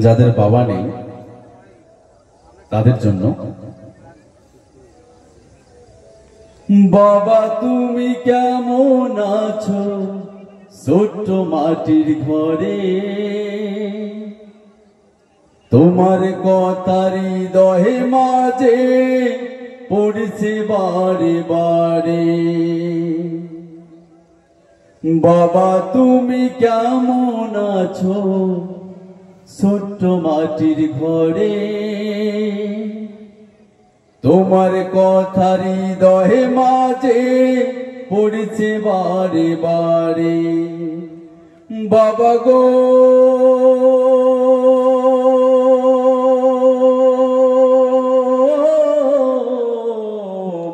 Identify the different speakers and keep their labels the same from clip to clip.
Speaker 1: যাদের বাবা নেই তাদের জন্য। বাবা তুমি কেমন আছো ছোট্ট মাটির ঘরে, তোমার কথারি দহে মাঝে পড়ছে বারে বারে। বাবা তুমি কেমন আছো ছোট্ট মাটির ঘরে, তোমার কথারি দহে মাঝে পড়ছে বারে বারে। বাবা গো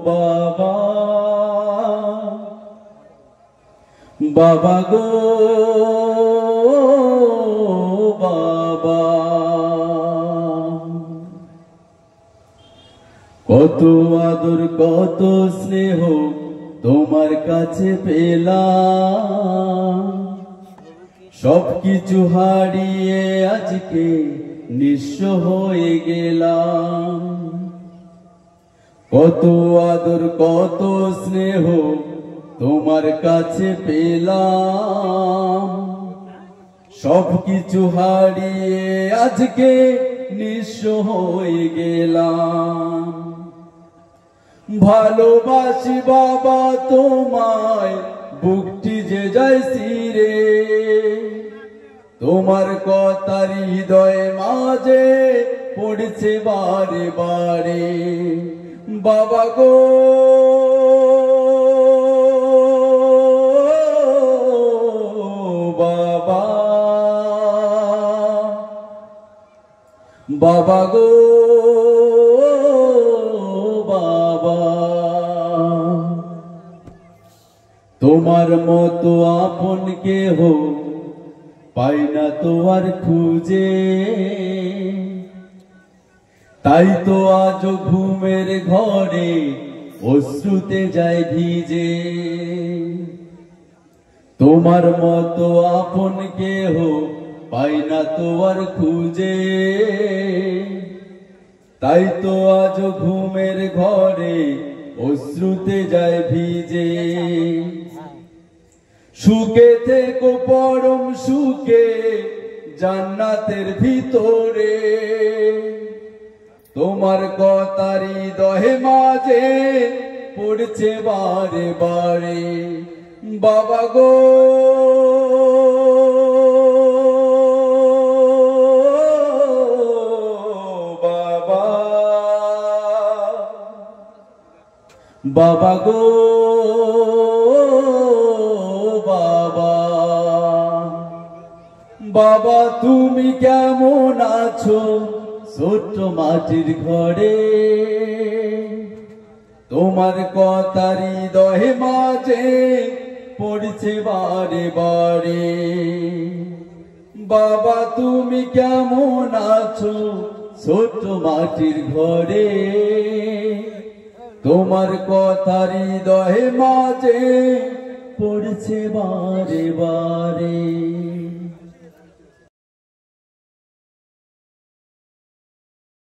Speaker 1: বাবা, বাবা গো বাবা, কত আদর কত স্নেহ তোমার কাছে পেলাম, সবকিছু হারিয়ে আজকে নিঃস্ব হয়ে গেলাম। কত আদর কত স্নেহ তোমার কাছে পেলাম, সবকিছু হারিয়ে আজকে নিঃস্ব হয়ে গেলাম। ভালোবাসি বাবা তোমায় বুকটি যে যায় ছিঁড়ে, তোমার কথার হৃদয়ে মাঝে পড়ছে বারে বারে। বাবা গো বাবা, বাবা গো বাবা, তোমার মতো আপন কেহ পাই না তো আর খুঁজে, তাই তো আজ ঘুমের ঘরে অশ্রুতে যায় ভিজে। তোমার মতো আপন কেহ পাই না তো আর খুঁজে, তাই তো আজ ঘুমের ঘরে অশ্রুতে যায় ভিজে। সুখে থেকো পরম সুখে জান্নাতের ভিতরে, তোমার কথারি দহে মাঝে পড়ছে বারে বারে। বাবা গো বাবা, বাবা গো বাবা, বাবা তুমি কেমন আছো ছোট্ট মাটির ঘরে, তোমার কথারি দহে মাঝে পড়ছে বারে বারে। বাবা তুমি কেমন আছো ছোট্ট মাটির ঘরে, তোমার কথারি দহে মাঝে পড়ছে বারে বারে।